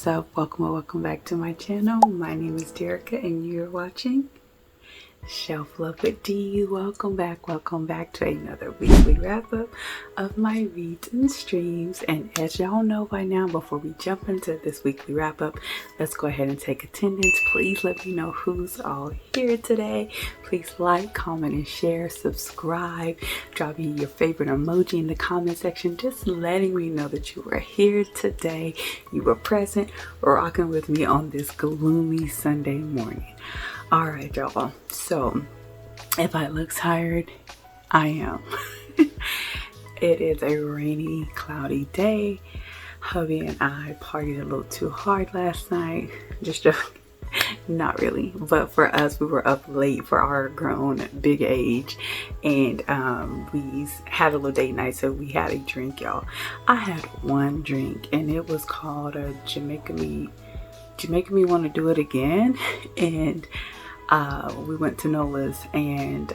What's up? Welcome or welcome back to my channel. My name is Derica and you're watching Shelf Love with D. Welcome back to another weekly wrap up of my reads and streams. And as y'all know by now, before we jump into this weekly wrap up, let's go ahead and take attendance. Please let me know who's all here today. Please like, comment, and share, subscribe, drop me your favorite emoji in the comment section, just letting me know that you were here today, you were present, rocking with me on this gloomy Sunday morning. All right, y'all. So if I look tired, I am. It is a rainy, cloudy day. Hubby and I partied a little too hard last night. Just joking. Not really, but for us, we were up late for our grown big age, and we had a little date night, so we had a drink, y'all. I had one drink, and it was called a Jamaica Me Want to Do It Again, and we went to Nola's, and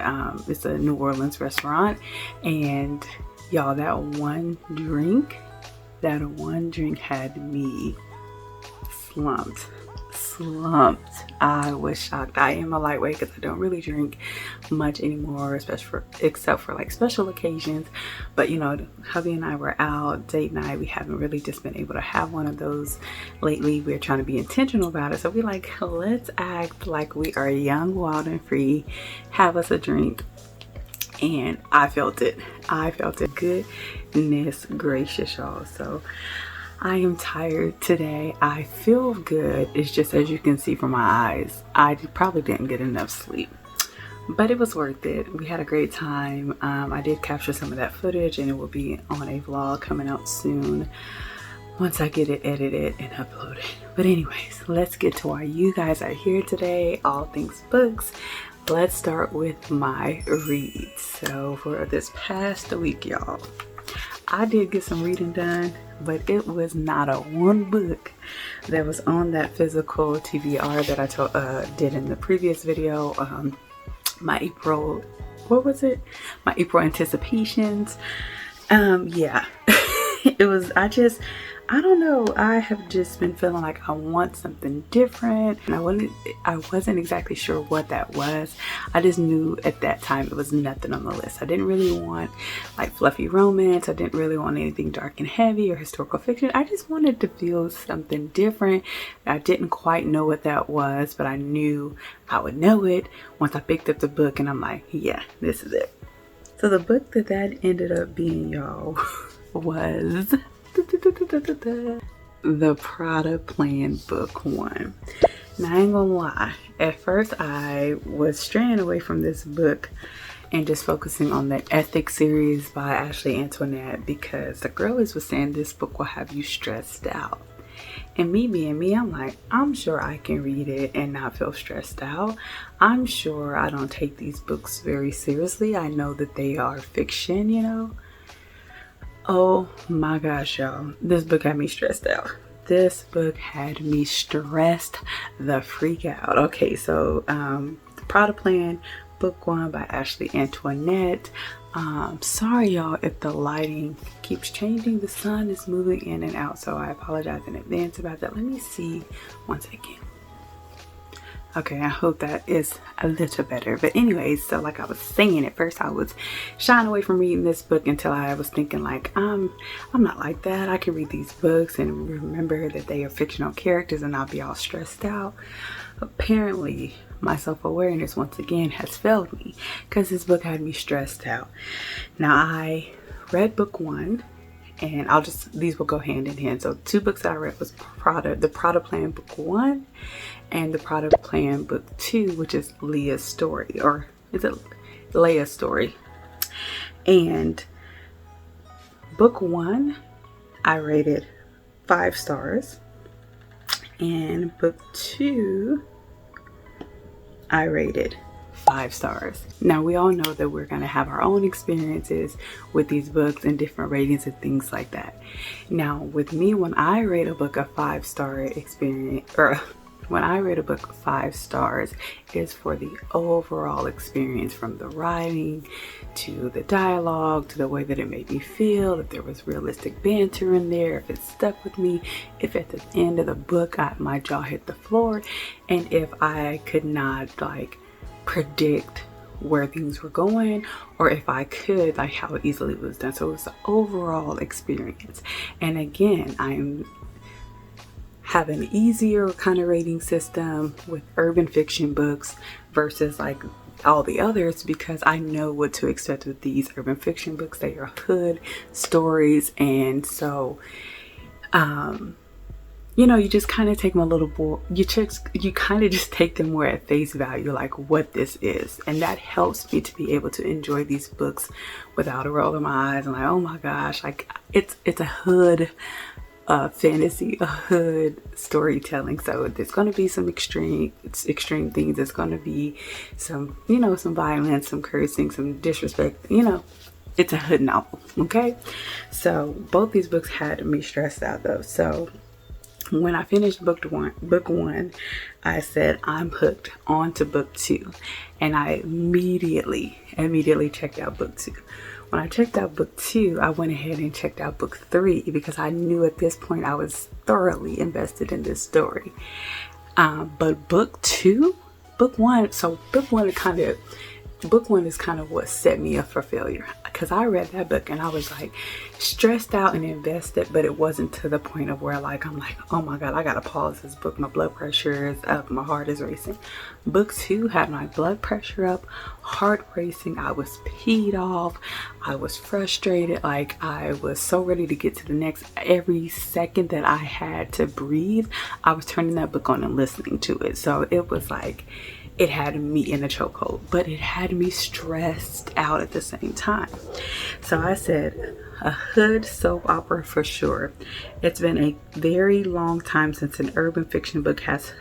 it's a New Orleans restaurant, and y'all, that one drink had me slumped. I was shocked. I am a lightweight because I don't really drink much anymore, except for like special occasions. But you know, hubby and I were out date night. We haven't really just been able to have one of those lately. We're trying to be intentional about it. So we like, let's act like we are young, wild, and free. Have us a drink. And I felt it. Goodness gracious, y'all. So I am tired today. I feel good. It's just, as you can see from my eyes, I probably didn't get enough sleep, but it was worth it. We had a great time. I did capture some of that footage, and it will be on a vlog coming out soon once I get it edited and uploaded. But anyways, let's get to why you guys are here today. All things books. Let's start with my reads. So for this past week, y'all, I did get some reading done, but it was not a one book that was on that physical TBR that I did in the previous video. My April anticipations. Yeah, it was, I don't know. I have just been feeling like I want something different, and I wasn't exactly sure what that was. I just knew at that time it was nothing on the list. I didn't really want like fluffy romance. I didn't really want anything dark and heavy or historical fiction. I just wanted to feel something different. I didn't quite know what that was, but I knew I would know it once I picked up the book, and I'm like, yeah, this is it. So the book that ended up being, y'all, was the Prada Plan Book 1. Now, I ain't gonna lie, at first I was straying away from this book and just focusing on the Ethics series by Ashley Antoinette, because the girlies was saying this book will have you stressed out. And me being me, I'm like, I'm sure I can read it and not feel stressed out. I'm sure I don't take these books very seriously. I know that they are fiction, you know. Oh my gosh, y'all. This book had me stressed out. This book had me stressed the freak out. Okay, so the Prada Plan, Book 1 by Ashley Antoinette. Sorry, y'all, if the lighting keeps changing. The sun is moving in and out, so I apologize in advance about that. Let me see once again. Okay, I hope that is a little better. But anyways, so like I was saying, at first I was shying away from reading this book until I was thinking like, I'm not like that. I can read these books and remember that they are fictional characters and not be all stressed out. Apparently, my self-awareness once again has failed me, because this book had me stressed out. Now, I read book 1, and these will go hand in hand. So 2 books that I read was the Prada Plan Book 1 and the Prada Plan Book 2, which is Leah's story, or is it Leia's story? And book 1, I rated 5 stars, and book 2, I rated 5 stars. Now, we all know that we're going to have our own experiences with these books and different ratings and things like that. Now, with me, when I rate a book a 5-star experience, or when I rate a book 5 stars, it's for the overall experience, from the writing to the dialogue to the way that it made me feel, if there was realistic banter in there, if it stuck with me, if at the end of the book my jaw hit the floor, and if I could not like predict where things were going, or if I could, like how easily it was done. So it was the overall experience. And again, I'm have an easier kind of rating system with urban fiction books versus like all the others, because I know what to expect with these urban fiction books. They are hood stories, and so you know, you just kind of take them a little more, you kind of just take them more at face value, like what this is. And that helps me to be able to enjoy these books without a roll of my eyes and like, oh my gosh, like it's a hood fantasy, a hood storytelling. So there's going to be some extreme things. There's going to be some, you know, some violence, some cursing, some disrespect, you know. It's a hood novel, okay? So both these books had me stressed out though. So when I finished book one, I said I'm hooked on to book 2, and I immediately checked out book 2. When I checked out book 2, I went ahead and checked out book 3 because I knew at this point I was thoroughly invested in this story. But book 1 is kind of what set me up for failure, because I read that book and I was like stressed out and invested, but it wasn't to the point of where like I'm like, oh my god, I gotta pause this book, my blood pressure is up, my heart is racing. Book 2 had my blood pressure up, heart racing, I was peed off, I was frustrated, like I was so ready to get to the next. Every second that I had to breathe, I was turning that book on and listening to it. So it was like, it had me in a chokehold, but it had me stressed out at the same time. So I said, a hood soap opera for sure. It's been a very long time since an urban fiction book has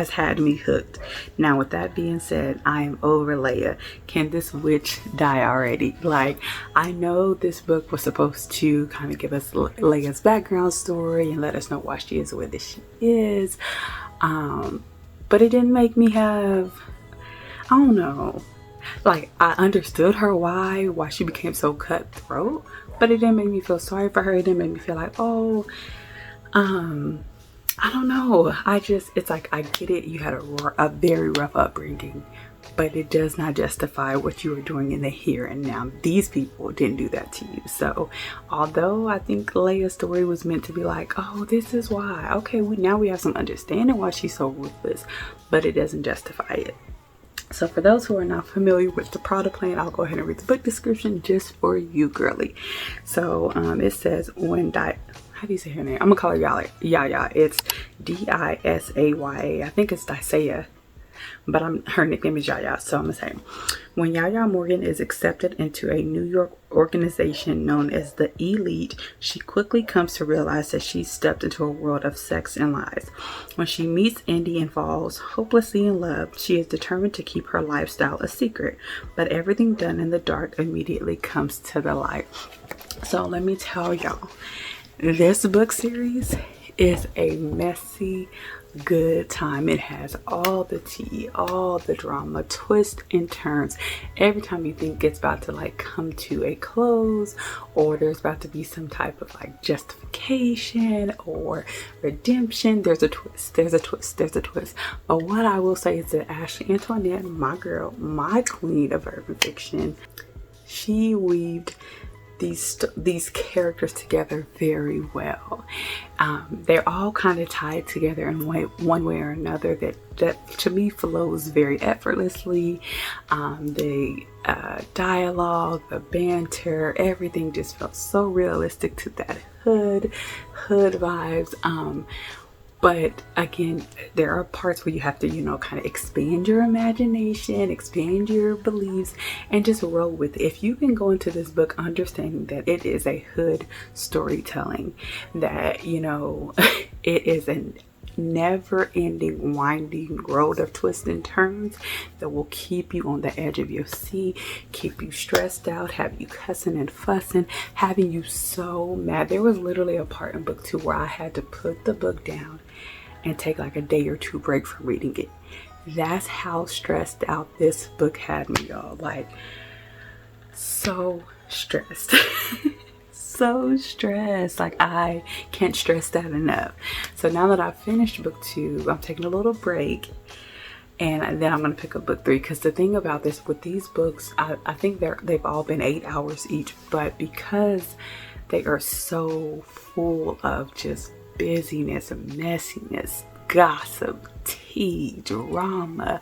had me hooked. Now with that being said, I am over Leia. Can this witch die already? Like, I know this book was supposed to kind of give us Leia's background story and let us know why she is the way that she is. But it didn't make me have, I don't know, like I understood her why she became so cutthroat, but it didn't make me feel sorry for her. It didn't make me feel like, oh, I don't know. It's like, I get it. You had a very rough upbringing, but it does not justify what you are doing in the here and now. These people didn't do that to you. So although I think Leia's story was meant to be like, oh, this is why, okay, now we have some understanding why she's so ruthless, but it doesn't justify it. So for those who are not familiar with the Prada Plan, I'll go ahead and read the book description just for you, girly. So it says, how do you say her name? I'm gonna call her Yaya. It's Disaya. I think it's Disaya, but her nickname is Yaya, so I'm gonna say, when Yaya Morgan is accepted into a New York organization known as the Elite, she quickly comes to realize that she's stepped into a world of sex and lies. When she meets Andy and falls hopelessly in love, she is determined to keep her lifestyle a secret, but everything done in the dark immediately comes to the light. So let me tell y'all, this book series is a messy good time. It has all the tea, all the drama, twists and turns. Every time you think it's about to like come to a close, or there's about to be some type of like justification or redemption, there's a twist. But what I will say is that Ashley Antoinette, my girl, my queen of urban fiction, she weaved these characters together very well. They're all kind of tied together in one way or another that to me flows very effortlessly. The dialogue, the banter, everything just felt so realistic to that hood vibes. But again, there are parts where you have to, you know, kind of expand your imagination, expand your beliefs, and just roll with it. If you can go into this book understanding that it is a hood storytelling, that, you know, it is a never-ending winding road of twists and turns that will keep you on the edge of your seat, keep you stressed out, have you cussing and fussing, having you so mad. There was literally a part in book 2 where I had to put the book down. and take like a day or two break from reading it. That's how stressed out this book had me, y'all. Like, so stressed. So stressed. Like, I can't stress that enough. So now that I've finished book 2, I'm taking a little break, and then I'm gonna pick up book 3, because the thing about this with these books, I think they've all been 8 hours each, but because they are so full of just busyness and messiness, gossip, tea, drama,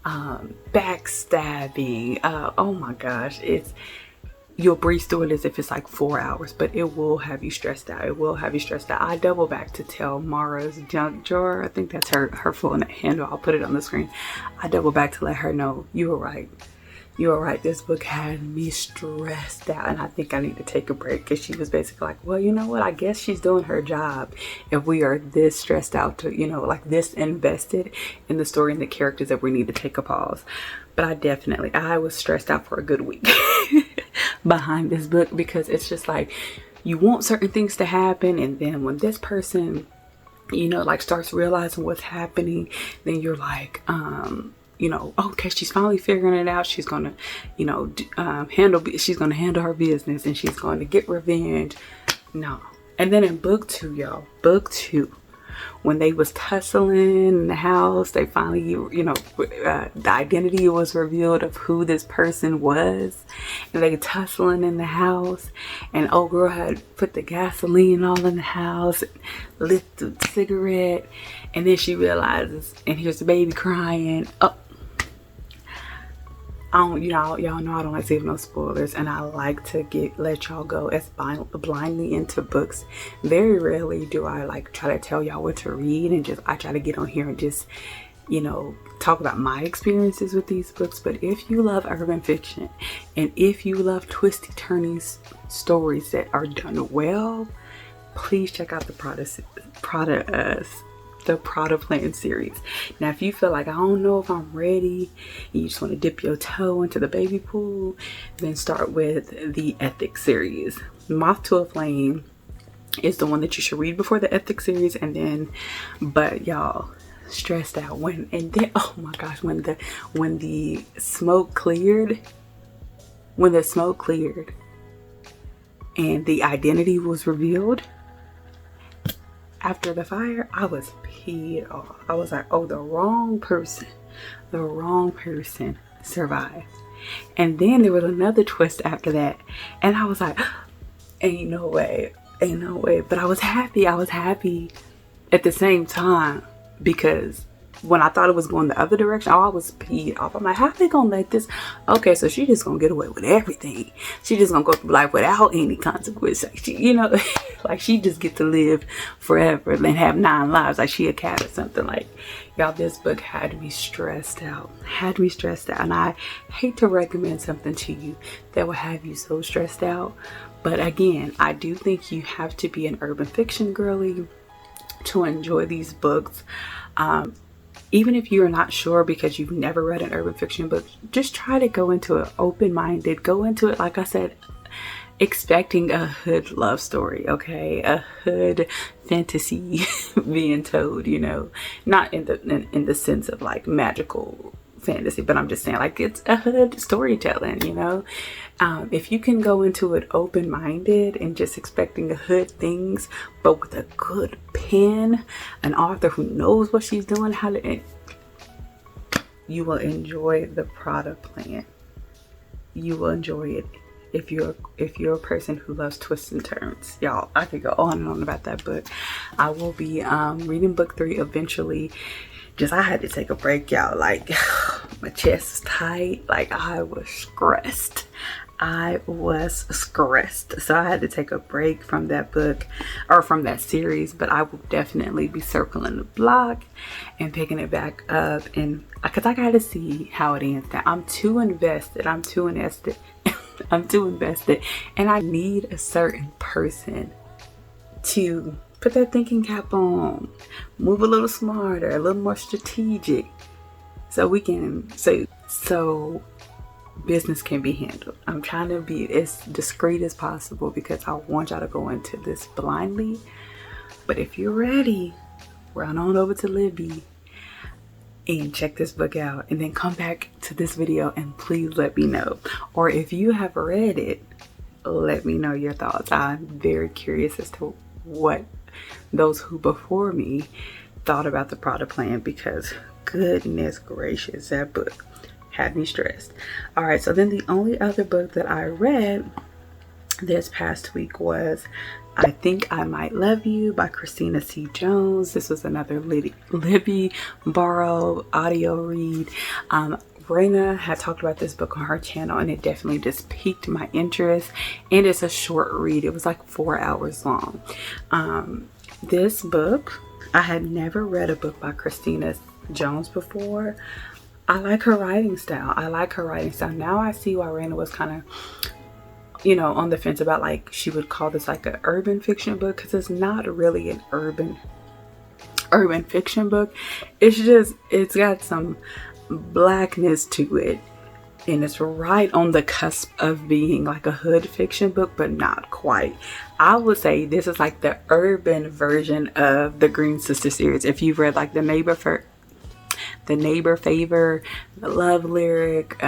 backstabbing, oh my gosh, you'll breeze through it as if it's like 4 hours, but it will have you stressed out. It will have you stressed out. I double back to tell Mara's junk drawer, I think that's her full handle, I'll put it on the screen. I double back to let her know, you were right. You were right. This book had me stressed out, and I think I need to take a break, because she was basically like, well, you know what? I guess she's doing her job if we are this stressed out to, you know, like this invested in the story and the characters, that we need to take a pause. But I was stressed out for a good week behind this book, because it's just like, you want certain things to happen, and then when this person, you know, like starts realizing what's happening, then you're like, you know, okay, she's finally figuring it out. She's gonna, you know, she's gonna handle her business, and she's going to get revenge. No. And then in book 2, y'all, book 2, when they was tussling in the house, they finally, you know, the identity was revealed of who this person was, and they tussling in the house, and old girl had put the gasoline all in the house, lit the cigarette, and then she realizes, and here's the baby crying. Oh, y'all know I don't like to give no spoilers, and I like to let y'all go as blindly into books. Very rarely do I like try to tell y'all what to read, and I try to get on here and just, you know, talk about my experiences with these books. But if you love urban fiction, and if you love twisty turny stories that are done well, please check out the Prada Plan series. Now, if you feel like, I don't know if I'm ready, you just want to dip your toe into the baby pool, then start with the Ethics series. Moth to a Flame is the one that you should read before the Ethics series, and then, but y'all, stressed out oh my gosh, when the smoke cleared, and the identity was revealed after the fire, I was peed off. I was like, oh, the wrong person survived. And then there was another twist after that, and I was like, ain't no way. But I was happy at the same time, because when I thought it was going the other direction, I was peed off. I'm like, how they gonna let this? Okay, so she just gonna get away with everything. She just gonna go through life without any consequence. Like, she, you know, like she just get to live forever and have 9 lives, like she a cat or something. Like, y'all, this book had me stressed out. And I hate to recommend something to you that will have you so stressed out. But again, I do think you have to be an urban fiction girly to enjoy these books. Even if you're not sure because you've never read an urban fiction book, just try to go into it open-minded. Go into it, like I said, expecting a hood love story, okay? A hood fantasy being told, you know, not in the sense of like magical fantasy, but I'm just saying, like, it's a hood storytelling, you know. If you can go into it open-minded and just expecting a hood things, but with a good pen, an author who knows what she's doing, you will enjoy the Prada Plan. You will enjoy it if you're a person who loves twists and turns. Y'all, I could go on and on about that book. I will be reading book 3 eventually. I had to take a break, y'all. Like, my chest is tight. Like, I was stressed. So I had to take a break from that book, or from that series. But I will definitely be circling the block and picking it back up, and because I gotta see how it ends. Now, I'm too invested, and I need a certain person to put that thinking cap on, move a little smarter, a little more strategic, so we can so business can be handled. I'm trying to be as discreet as possible because I want y'all to go into this blindly. But if you're ready, run on over to Libby and check this book out, and then come back to this video and please let me know. Or if you have read it, let me know your thoughts. I'm very curious as to what those who before me thought about the Prada Plan, because goodness gracious, that book had me stressed. All right, so then the only other book that I read this past week was I Think I Might Love You by Christina C. Jones. This was another Libby Borrow audio read. Raina had talked about this book on her channel, and it definitely just piqued my interest. And it's a short read. It was like 4 hours long. This book, I had never read a book by Christina Jones before. I like her writing style. Now I see why Raina was kind of, you know, on the fence about, like, she would call this like an urban fiction book, because it's not really an urban fiction book. It's just, it's got some blackness to it, and it's right on the cusp of being like a hood fiction book, but not quite. I would say this is like the urban version of the Green Sister series. If you've read like the Neighbor Favor, the Love Lyric,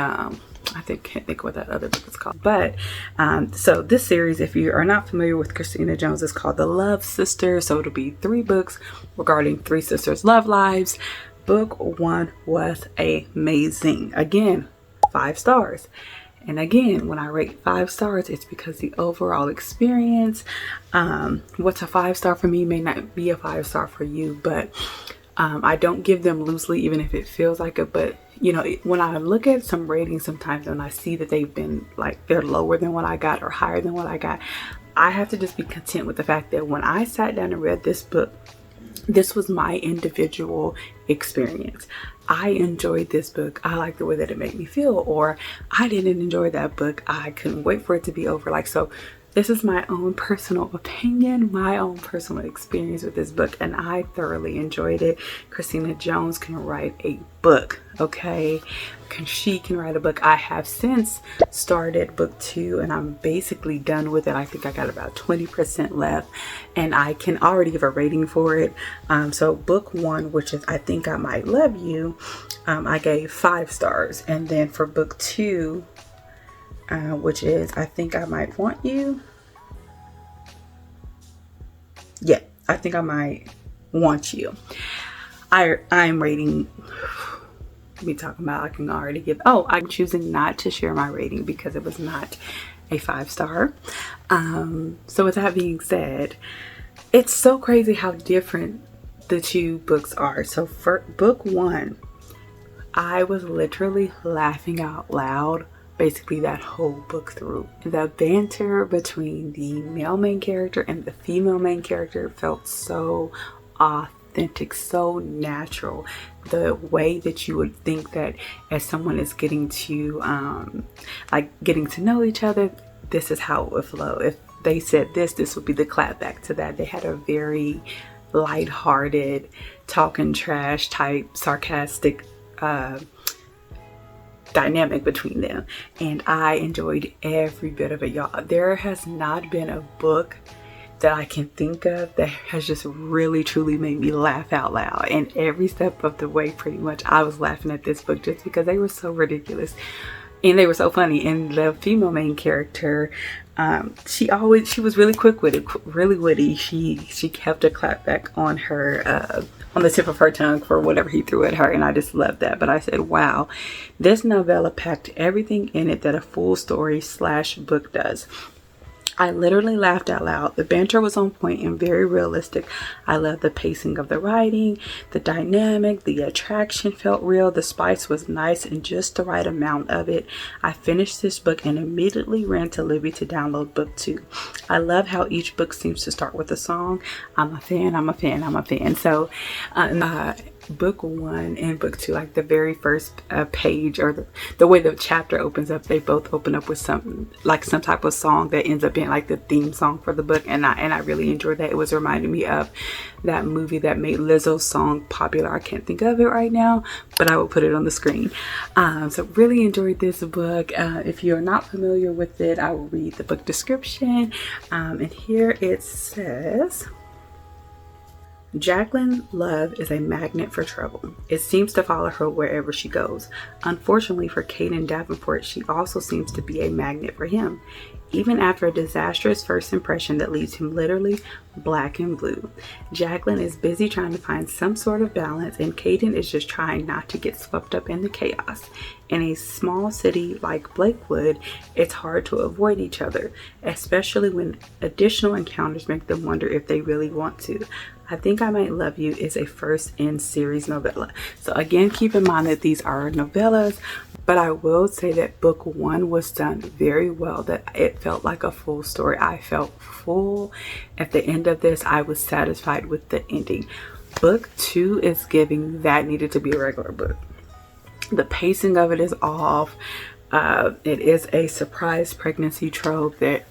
can't think what that other book is called. But so this series, if you are not familiar with Christina Jones, is called The Love Sisters. So it'll be 3 books regarding 3 sisters' love lives. Book 1 was amazing. Again, 5 stars. And again, when I rate 5 stars, it's because the overall experience, what's a 5-star for me may not be a 5-star for you, but I don't give them loosely, even if it feels like it. But you know, when I look at some ratings sometimes and I see that they've been like, they're lower than what I got or higher than what I got, I have to just be content with the fact that when I sat down and read this book, this was my individual experience. I enjoyed this book. I like the way that it made me feel. Or I didn't enjoy that book. I couldn't wait for it to be over. Like, so this is my own personal opinion, my own personal experience with this book, and I thoroughly enjoyed it. Christina Jones can write a book, okay? She can write a book. I have since started book 2, and I'm basically done with it. I think I got about 20% left, and I can already give a rating for it. So book 1, which is I Think I Might Love You, I gave 5 stars. And then for book 2, which is I Think I Might Want You. Yeah, I Think I Might Want You. I'm rating, we talking about, I can already give, I'm choosing not to share my rating because it was not a 5-star. So with that being said, it's so crazy how different the 2 books are. So for book 1, I was literally laughing out loud basically that whole book through. The banter between the male main character and the female main character felt so authentic, so natural. The way that you would think that as someone is getting to getting to know each other, this is how it would flow. If they said this would be the clap back to that. They had a very lighthearted, talking trash type, sarcastic dynamic between them, and I enjoyed every bit of it, y'all. There has not been a book that I can think of that has just really truly made me laugh out loud, and every step of the way pretty much I was laughing at this book just because they were so ridiculous and they were so funny. And the female main character, she was really quick-witted, really witty. She kept a clap back on her on the tip of her tongue for whatever he threw at her, and I just loved that. But I said, wow, this novella packed everything in it that a full story / book does. I literally laughed out loud. The banter was on point and very realistic. I loved the pacing of the writing, the dynamic, the attraction felt real. The spice was nice and just the right amount of it. I finished this book and immediately ran to Libby to download book 2. I love how each book seems to start with a song. I'm a fan, I'm a fan, I'm a fan. So book 1 and book 2, like the very first page, or the way the chapter opens up, they both open up with some type of song that ends up being like the theme song for the book, and I really enjoyed that. It was reminding me of that movie that made Lizzo's song popular. I can't think of it right now, but I will put it on the screen. So really enjoyed this book. If you're not familiar with it, I will read the book description, and here it says, Jacqueline's love is a magnet for trouble. It seems to follow her wherever she goes. Unfortunately for Caden Davenport, she also seems to be a magnet for him, even after a disastrous first impression that leaves him literally black and blue. Jacqueline is busy trying to find some sort of balance, and Caden is just trying not to get swept up in the chaos. In a small city like Blakewood, it's hard to avoid each other, especially when additional encounters make them wonder if they really want to. I Think I Might Love You is a first in series novella. So again, keep in mind that these are novellas, but I will say that book one was done very well, that it felt like a full story. I felt full at the end of this. I was satisfied with the ending. Book two is giving that needed to be a regular book. The pacing of it is off. It is a surprise pregnancy trope that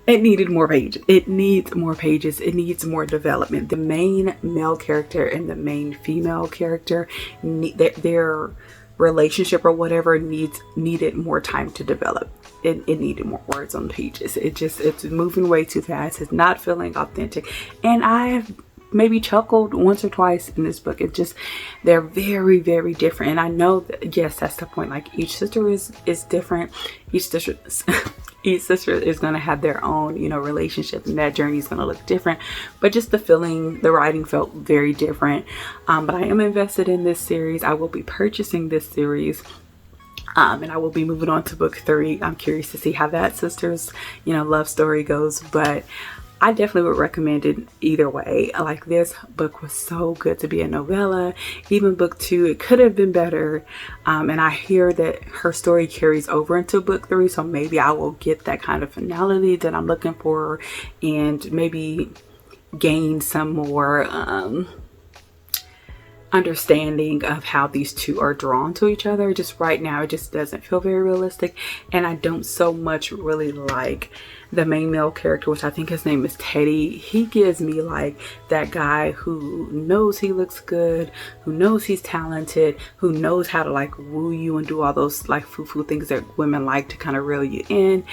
it needed more pages. It needs more pages. It needs more development. The main male character and the main female character, their relationship or whatever needed more time to develop. It needed more words on the pages. It's moving way too fast. It's not feeling authentic. And I have maybe chuckled once or twice in this book. They're very, very different. And I know that, yes, that's the point. Like, each sister is different. Each sister is going to have their own, relationship, and that journey is going to look different. But just the writing felt very different. But I am invested in this series. I will be purchasing this series. And I will be moving on to book three. I'm curious to see how that sister's, love story goes. But I definitely would recommend it either way. Like, this book was so good to be a novella. Even book two, it could have been better. And I hear that her story carries over into book three. So maybe I will get that kind of finality that I'm looking for, and maybe gain some more understanding of how these two are drawn to each other. Just right now, it just doesn't feel very realistic. And I don't so much really like the main male character, which I think his name is Teddy. He gives me like that guy who knows he looks good, who knows he's talented, who knows how to like woo you and do all those like foo-foo things that women like to kind of reel you in.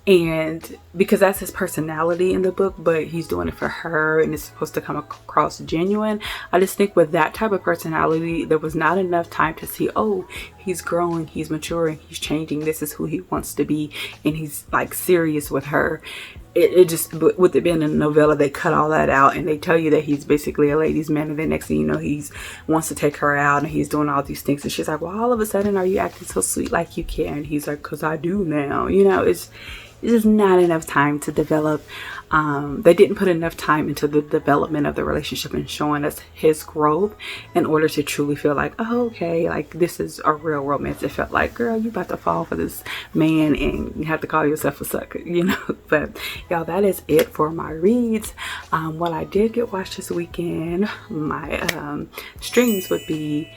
And because that's his personality in the book, but he's doing it for her and it's supposed to come across genuine. I just think with that type of personality, there was not enough time to see, oh, he's growing, he's maturing, he's changing, this is who he wants to be, and he's like serious with her. It just, with it being a novella, they cut all that out and they tell you that he's basically a ladies' man, and then next thing you know, he's wants to take her out and he's doing all these things, and she's like, well, all of a sudden are you acting so sweet like you can? And he's like, because I do now. It's just not enough time to develop. They didn't put enough time into the development of the relationship and showing us his growth in order to truly feel like, oh, okay, like this is a real romance. It felt like, girl, you about to fall for this man and you have to call yourself a sucker, But y'all, that is it for my reads. What I did get watched this weekend, my streams would be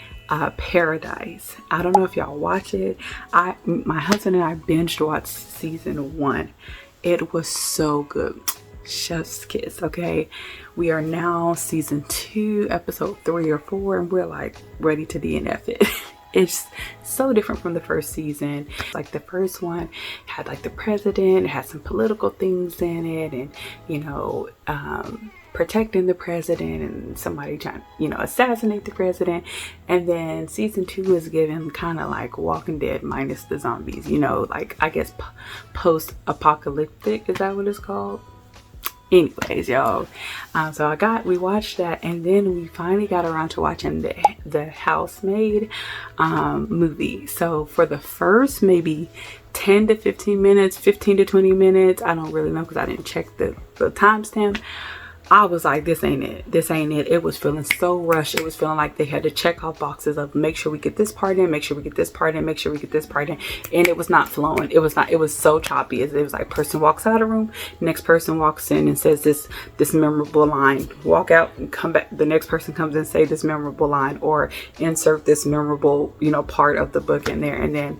Paradise. I don't know if y'all watch it. My husband and I binged watched season 1. It was so good. Chef's kiss. Okay, we are now season 2, episode 3 or 4, and we're like ready to DNF it. It's so different from the first season. Like, the first one had like the president, it had some political things in it, and protecting the president and somebody trying assassinate the president. And then season 2 is given kind of like Walking Dead minus the zombies, like, I guess post-apocalyptic, is that what it's called? Anyways, y'all, so we watched that, and then we finally got around to watching the Housemaid movie. So for the first maybe 10 to 15 minutes, 15 to 20 minutes, I don't really know because I didn't check the timestamp, I was like, this ain't it. It was feeling so rushed. It was feeling like they had to check off boxes of make sure we get this part in, make sure we get this part in, make sure we get this part in. And it was not flowing. It was so choppy. It was like, person walks out of the room, next person walks in and says this memorable line, walk out and come back. The next person comes and say this memorable line, or insert this memorable, part of the book in there. And then,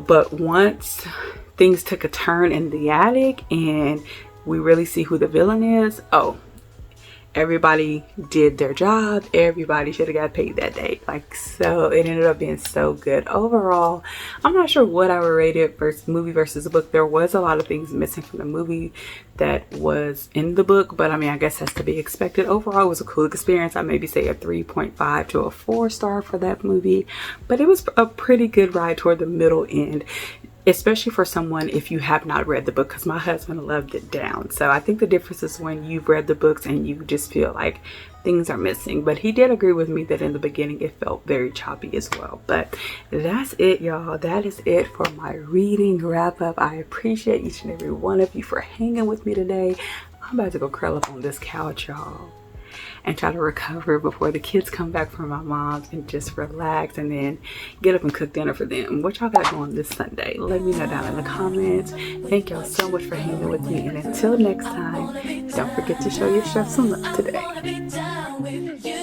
but once things took a turn in the attic and we really see who the villain is, everybody did their job. Everybody should have got paid that day. Like, so it ended up being so good overall. I'm not sure what I would rate it versus movie versus book. There was a lot of things missing from the movie that was in the book, but I mean, I guess that's to be expected. Overall, it was a cool experience. I maybe say a 3.5 to a 4-star for that movie, but it was a pretty good ride toward the middle end, especially for someone if you have not read the book, because my husband loved it down. So I think the difference is when you've read the books and you just feel like things are missing. But he did agree with me that in the beginning it felt very choppy as well. But that's it, y'all. That is it for my reading wrap up. I appreciate each and every one of you for hanging with me today. I'm about to go curl up on this couch, y'all, and try to recover before the kids come back from my mom's, and just relax and then get up and cook dinner for them. What y'all got going this Sunday? Let me know down in the comments. Thank y'all so much for hanging with me, and until next time, don't forget to show your chef some love today.